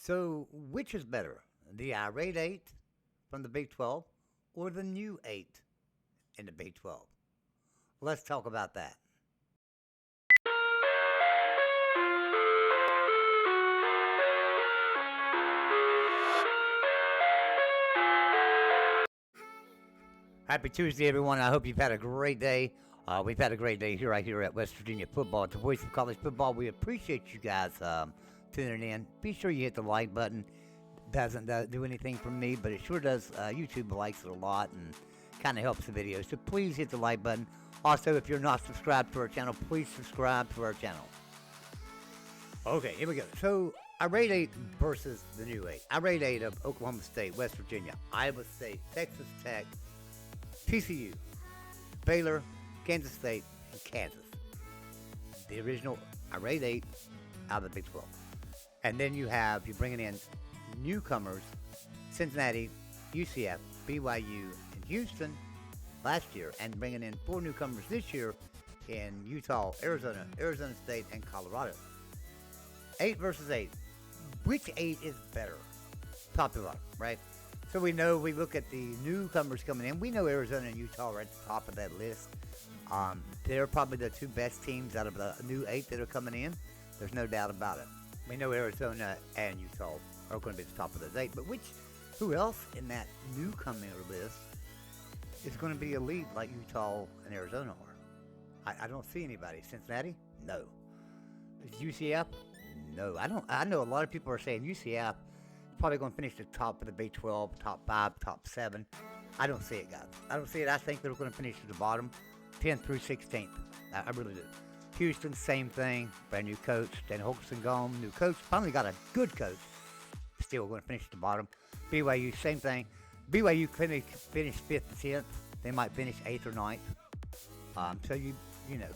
So, which is better, the IRATE 8 from the Big 12 or the new 8 in the Big 12? Let's talk about that. Happy Tuesday, everyone. I hope you've had a great day. We've had a great day right here at West Virginia Football, at the Voice of College Football. We appreciate you guys tuning in. Be sure you hit the like button. Doesn't do anything for me, but it sure does. YouTube likes it a lot and kind of helps the video. So please hit the like button. Also, if you're not subscribed to our channel, please subscribe to our channel. Okay, here we go. So, IRATE 8 versus the new 8. IRATE 8 of Oklahoma State, West Virginia, Iowa State, Texas Tech, TCU, Baylor, Kansas State, and Kansas. The original IRATE 8 out of the Big 12. And then you're bringing in newcomers, Cincinnati, UCF, BYU, and Houston last year, and bringing in 4 newcomers this year in Utah, Arizona, Arizona State, and Colorado. 8 versus 8. Which 8 is better? Top to bottom, right? So we look at the newcomers coming in. We know Arizona and Utah are at the top of that list. They're probably the 2 best teams out of the new 8 that are coming in. There's no doubt about it. We know Arizona and Utah are going to be at the top of those 8. But who else in that newcomer list is going to be elite like Utah and Arizona are? I don't see anybody. Cincinnati? No. Is UCF? No. I know a lot of people are saying UCF probably going to finish the top of the Big 12, top 5, top 7. I don't see it, guys. I don't see it. I think they're going to finish at the bottom, 10th through 16th. I really do. Houston, same thing. Brand new coach. Dan Holgerson gone. New coach. Finally got a good coach. Still going to finish at the bottom. BYU, same thing. BYU finished 5th to 10th. They might finish 8th or 9th. So you know.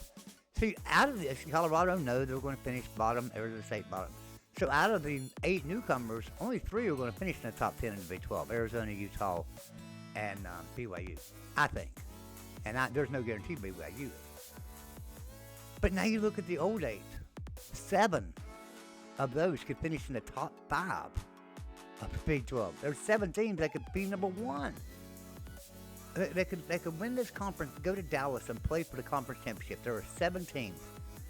See, out of this, Colorado, no, they're going to finish bottom. Arizona State, bottom. So out of the 8 newcomers, only 3 are going to finish in the top 10 in the Big 12. Arizona, Utah, and BYU, I think. And there's no guarantee BYU. But now you look at the old 8. 7 of those could finish in the top 5 of the Big 12. There's 7 teams that could be number 1. They could win this conference, go to Dallas and play for the conference championship. There are 7 teams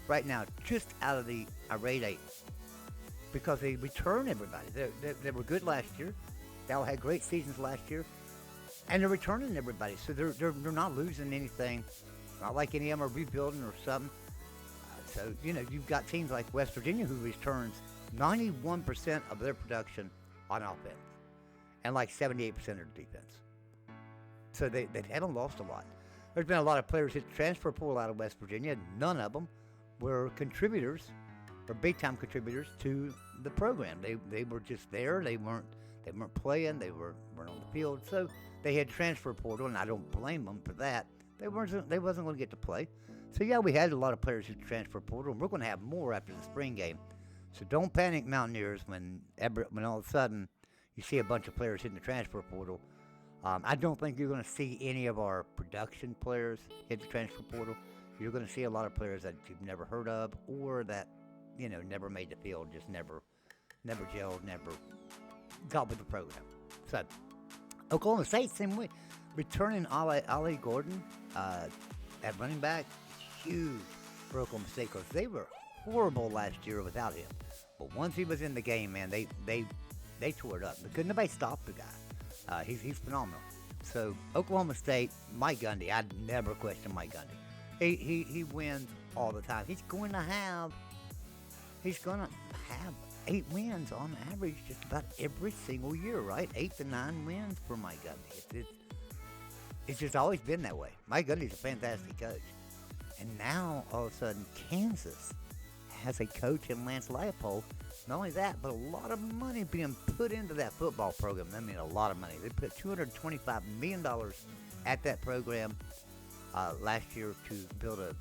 right now just out of the IRATE 8. Because they return everybody. They were good last year. They all had great seasons last year. And they're returning everybody. So they're not losing anything. Not like any of them are rebuilding or something. So, you've got teams like West Virginia who returns 91% of their production on offense. And like 78% of defense. So they haven't lost a lot. There's been a lot of players hit the transfer pool out of West Virginia. None of them were contributors or big-time contributors to the program. They were just there. They weren't playing. They weren't on the field. So they had transfer portal, and I don't blame them for that. They wasn't going to get to play. So yeah, we had a lot of players who transfer portal, and we're going to have more after the spring game. So don't panic, Mountaineers, when all of a sudden you see a bunch of players hitting the transfer portal. I don't think you're going to see any of our production players hit the transfer portal. You're going to see a lot of players that you've never heard of or that never made the field, just never gelled, never got with the program. So, Oklahoma State, same way. Returning Ali Gordon at running back, huge for Oklahoma State because they were horrible last year without him. But once he was in the game, man, they tore it up. Couldn't nobody stop the guy. He's phenomenal. So, Oklahoma State, Mike Gundy, I'd never question Mike Gundy. He wins all the time. He's going to have 8 wins on average just about every single year, right? 8 to 9 wins for Mike Gundy. It's just always been that way. Mike Gundy's a fantastic coach. And now, all of a sudden, Kansas has a coach in Lance Leipold. Not only that, but a lot of money being put into that football program. I mean, a lot of money. They put $225 million at that program last year to build a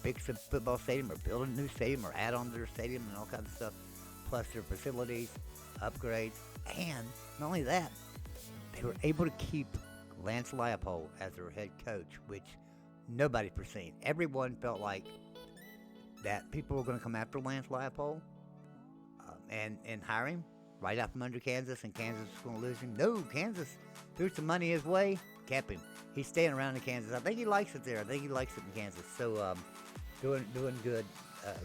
big football stadium or build a new stadium or add on to their stadium and all kinds of stuff, plus their facilities, upgrades, and not only that, they were able to keep Lance Leipold as their head coach, which nobody foreseen. Everyone felt like that people were going to come after Lance Leipold and hire him, right out from under Kansas, and Kansas was going to lose him. No, Kansas threw some money his way, kept him. He's staying around in Kansas. I think he likes it there. I think he likes it in Kansas. So doing good.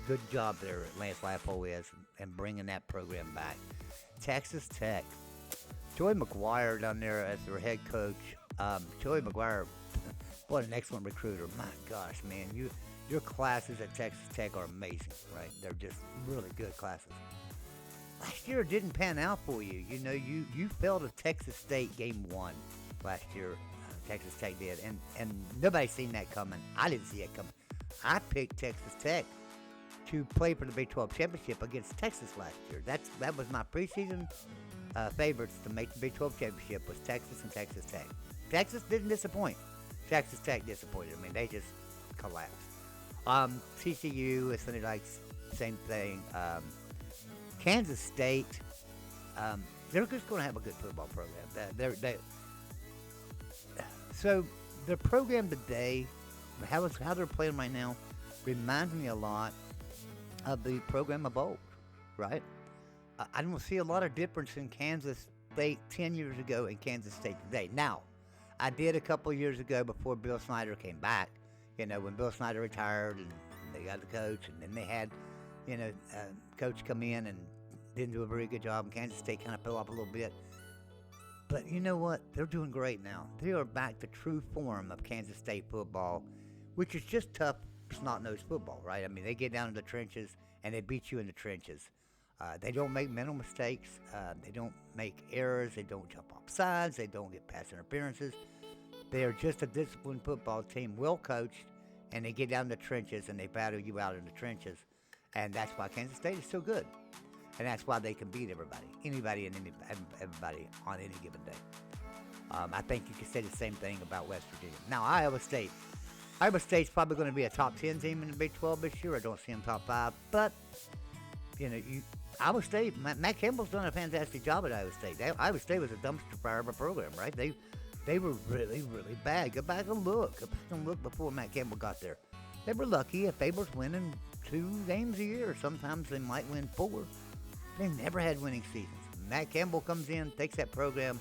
Good job there, Lance Leipold is, and bringing that program back. Texas Tech. Joey McGuire down there as their head coach. Joey McGuire, what an excellent recruiter. My gosh, man, your classes at Texas Tech are amazing, right? They're just really good classes. Last year it didn't pan out for you. You know, you fell to Texas State game 1 last year. Texas Tech did, and nobody seen that coming. I didn't see it coming. I picked Texas Tech to play for the Big 12 championship against Texas last year. That was my preseason favorites to make the Big 12 championship was Texas and Texas Tech. Texas didn't disappoint. Texas Tech disappointed. I mean, they just collapsed. TCU, Sunday nights, same thing. Kansas State, they're just going to have a good football program. So their program today, how they're playing right now, reminds me a lot of the program of old, right? I don't see a lot of difference in Kansas State 10 years ago and Kansas State today. Now, I did a couple years ago before Bill Snyder came back, you know, when Bill Snyder retired and they got the coach, and then they had, you know, coach come in and didn't do a very good job, and Kansas State kind of fell off a little bit. But you know what? They're doing great now. They are back to true form of Kansas State football, which is just tough, snot-nosed football, right? I mean, they get down in the trenches, and they beat you in the trenches. They don't make mental mistakes. They don't make errors. They don't jump off sides. They don't get pass interferences. They are just a disciplined football team, well coached, and they get down in the trenches, and they battle you out in the trenches. And that's why Kansas State is so good. And that's why they can beat anybody and everybody on any given day. I think you could say the same thing about West Virginia. Now, Iowa State's probably going to be a top 10 team in the Big 12 this year. I don't see them top 5. But, you know, Iowa State, Matt Campbell's done a fantastic job at Iowa State. Iowa State was a dumpster fire of a program, right? They were really, really bad. Go back and look before Matt Campbell got there. They were lucky if they were winning 2 games a year. Sometimes they might win 4. They never had winning seasons. Matt Campbell comes in, takes that program,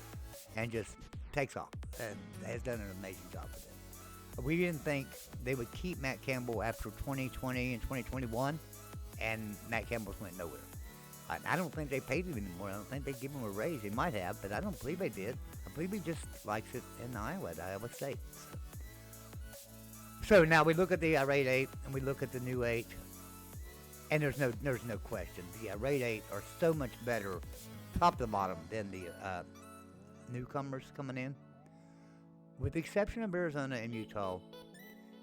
and just takes off, and has done an amazing job with it. We didn't think they would keep Matt Campbell after 2020 and 2021, and Matt Campbell went nowhere. I don't think they paid him anymore. I don't think they give him a raise. They might have, but I don't believe they did. I believe he just likes it in Iowa State. So now we look at the IRATE 8, and we look at the new 8. And there's no question. The IRATE 8 are so much better, top to bottom, than the newcomers coming in. With the exception of Arizona and Utah,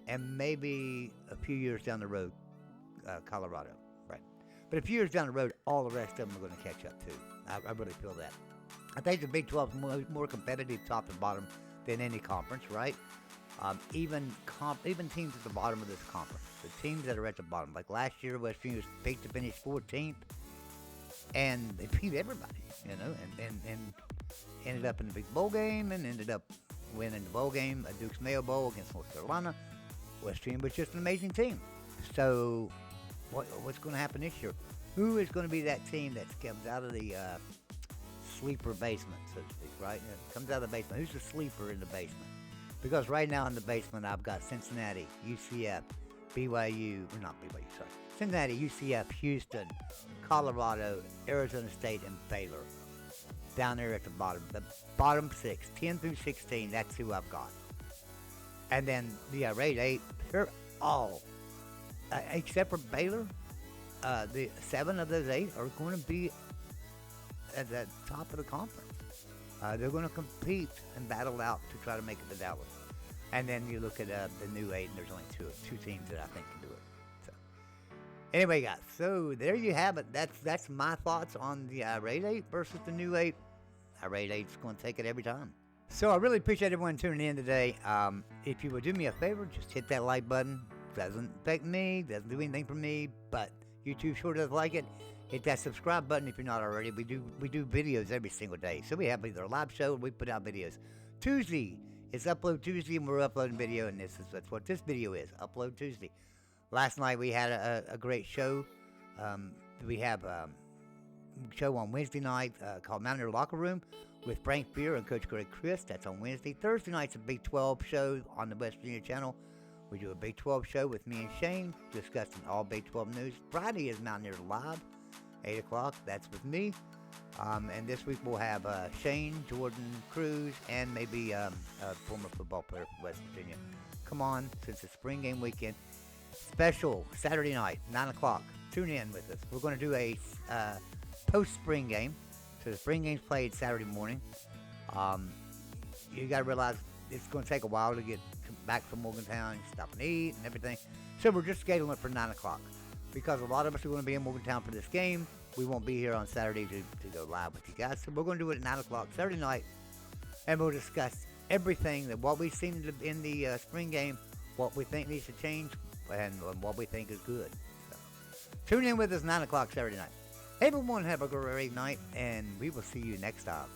and maybe a few years down the road, Colorado, right? But a few years down the road, all the rest of them are going to catch up too. I really feel that. I think the Big 12 is more competitive top to bottom than any conference, right? Even teams at the bottom of this conference, the teams that are at the bottom, like last year, West Virginia was picked to finish 14th, and they beat everybody, you know, and ended up in the big bowl game, and ended up winning the bowl game, a Duke's Mayo Bowl against North Carolina. West Virginia was just an amazing team. So, what's going to happen this year? Who is going to be that team that comes out of the sleeper basement, so to speak, right? Comes out of the basement. Who's the sleeper in the basement? Because right now in the basement, I've got Cincinnati, UCF, BYU, or not BYU, sorry. Cincinnati, UCF, Houston, Colorado, Arizona State, and Baylor. Down there at the bottom. The bottom 6, 10 through 16, that's who I've got. And then the IRATE 8, they're all, except for Baylor, the 7 of those 8 are going to be at the top of the conference. They're going to compete and battle out to try to make it to Dallas. And then you look at the new 8, and there's only two teams that I think can do it. So, anyway, guys, so there you have it. That's my thoughts on the IRATE 8 versus the new 8. IRATE 8 is going to take it every time. So I really appreciate everyone tuning in today. If you would do me a favor, just hit that like button. Doesn't affect me, doesn't do anything for me, but YouTube sure does like it. Hit that subscribe button if you're not already. We do videos every single day. So we have either a live show or we put out videos. Tuesday is Upload Tuesday, and we're uploading video, and that's what this video is, Upload Tuesday. Last night we had a great show. We have show on Wednesday night called Mountaineer Locker Room with Frank Beer and Coach Greg Chris. That's on Wednesday. Thursday night's a Big 12 show on the West Virginia channel. We do a Big 12 show with me and Shane discussing all Big 12 news. Friday is Mountaineers Live, 8 o'clock. That's with me. And this week we'll have Shane, Jordan, Cruz, and maybe a former football player from West Virginia. Come on, since it's spring game weekend. Special Saturday night, 9 o'clock. Tune in with us. We're going to do a post-spring game. So the spring game's played Saturday morning. You got to realize it's going to take a while to get back from Morgantown, stop and eat and everything. So we're just scheduling it for 9 o'clock. Because a lot of us are going to be in Morgantown for this game. We won't be here on Saturday to go live with you guys. So we're going to do it at 9 o'clock Saturday night. And we'll discuss everything, that what we've seen in the spring game, what we think needs to change, and what we think is good. So, tune in with us 9 o'clock Saturday night. Everyone have a great night, and we will see you next time.